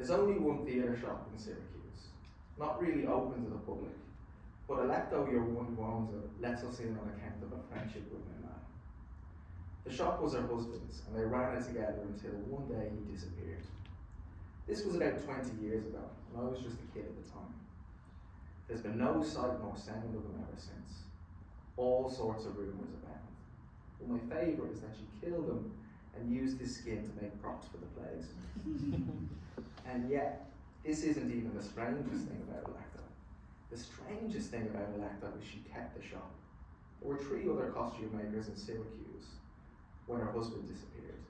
There's only one theatre shop in Syracuse, not really open to the public, but Electo, your one who owns it, lets us in on account of a friendship with my man. The shop was her husband's, and they ran it together until one day he disappeared. This was about 20 years ago, and I was just a kid at the time. There's been no sight nor sound of him ever since. All sorts of rumours abound. But my favourite is that she killed him and used his skin to make props for the plays. And yet, this isn't even the strangest thing about Electo. The strangest thing about Electo is she kept the shop. There were 3 other costume makers in Syracuse when her husband disappeared,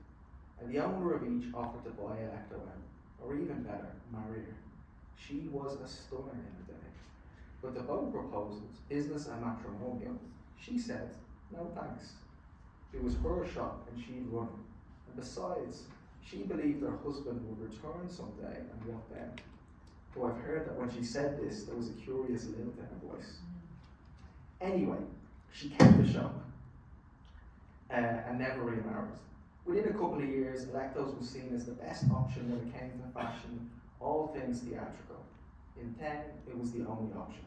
and the owner of each offered to buy Electo out, or even better, marry her. She was a stunner in her day. But to both proposals, business and matrimonial, she said, no thanks. It was her shop and she'd run it. And besides, she believed her husband would return someday, and what then? Though I've heard that when she said this, there was a curious lilt in her voice. Anyway, she kept the shop and never remarried. Within a couple of years, Electo's was seen as the best option when it came to fashion, all things theatrical. In 10, it was the only option.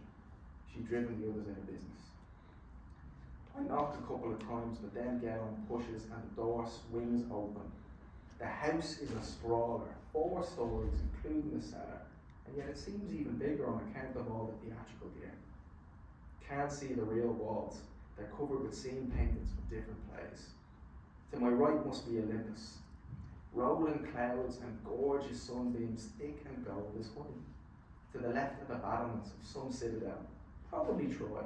She'd driven the others out of business. I knocked a couple of times, but then Gellon pushes and the door swings open. The house is a sprawler, 4 stories, including the cellar, and yet it seems even bigger on account of all the theatrical gear. Can't see the real walls. They're covered with scene paintings from different plays. To my right must be Olympus. Rolling clouds and gorgeous sunbeams, thick and gold as honey. To the left are the battlements of some citadel, probably Troy.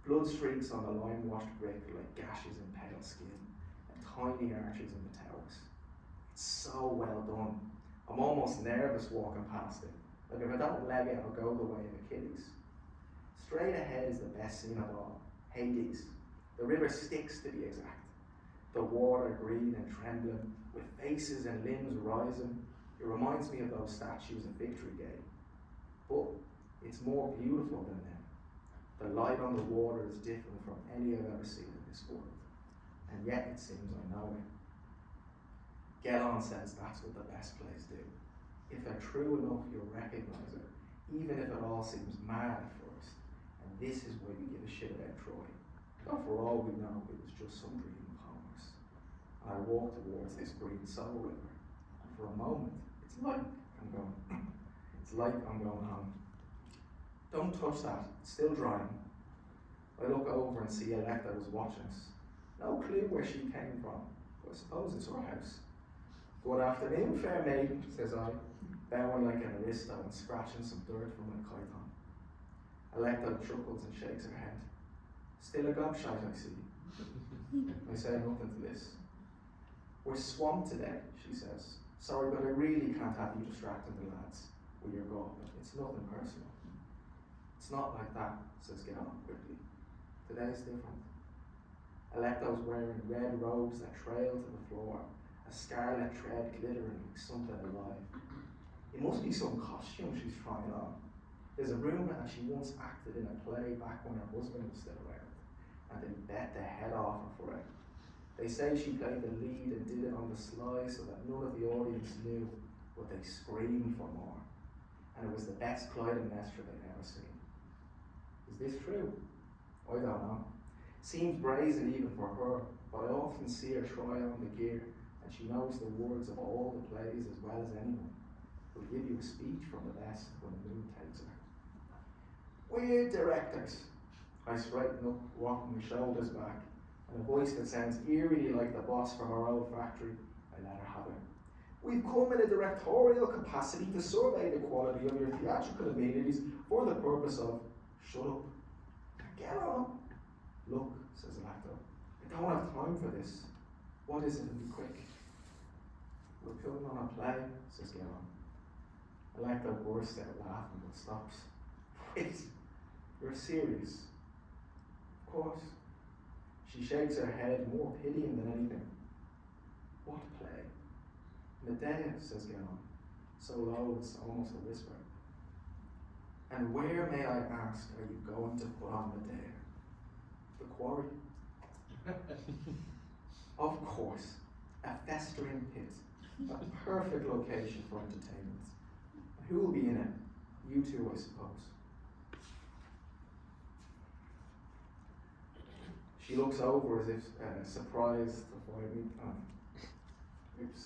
Blood streaks on the lime-washed brick like gashes in pale skin, and tiny arches in the towers. It's so well done. I'm almost nervous walking past it. Like if I don't leg it, I'll go the way of Achilles. Straight ahead is the best scene of all, Hades. The river Styx, to be exact. The water green and trembling, with faces and limbs rising. It reminds me of those statues in Victory Gate. But it's more beautiful than them. The light on the water is different from any I've ever seen in this world. And yet it seems I know it. Gellon says that's what the best plays do. If they're true enough, you'll recognise it, even if it all seems mad at first. And this is why we give a shit about Troy. Though for all we know, it was just some dream of Homer's. And I walk towards this green soul river, and for a moment, it's like I'm going home. Don't touch that, it's still drying. I look over and see Electa was watching us. No clue where she came from, but I suppose it's her house. Good afternoon, fair maiden, says I, bowing like an aristo and scratching some dirt from my chiton. Electa chuckles and shakes her head. Still a gobshite, I see. I say nothing to this. We're swamped today, she says. Sorry, but I really can't have you distracting the lads with your gauntlet. It's nothing personal. It's not like that, says Gellon quickly. Today's different. Electo's wearing red robes that trail to the floor, a scarlet thread glittering like something alive. It must be some costume she's trying on. There's a rumour that she once acted in a play back when her husband was still around, and they bet the head off her for it. They say she played the lead and did it on the sly so that none of the audience knew, but they screamed for more. And it was the best Clytemnestra they'd ever seen. Is this true? I don't know. Seems brazen even for her, but I often see her try on the gear, and she knows the words of all the plays as well as anyone. Will give you a speech from the best when the mood takes her. We're directors. I straighten up, rocking my shoulders back, and a voice that sounds eerily like the boss from our old factory. I let her have it. We've come in a directorial capacity to survey the quality of your theatrical amenities for the purpose of... Shut up. Get on. Look, says Electo, I don't have time for this. What is it to be quick? We're putting on a play, says Gellon. Electo bursts out laughing but stops. Wait, you're serious? Of course. She shakes her head, more pitying than anything. What play? Medea, says Gellon, so low it's almost a whisper. And where, may I ask, are you going to put on Medea? The quarry? Of course, a festering pit, a perfect location for entertainment. Who will be in it? You two, I suppose. She looks over as if surprised to find me. Oops.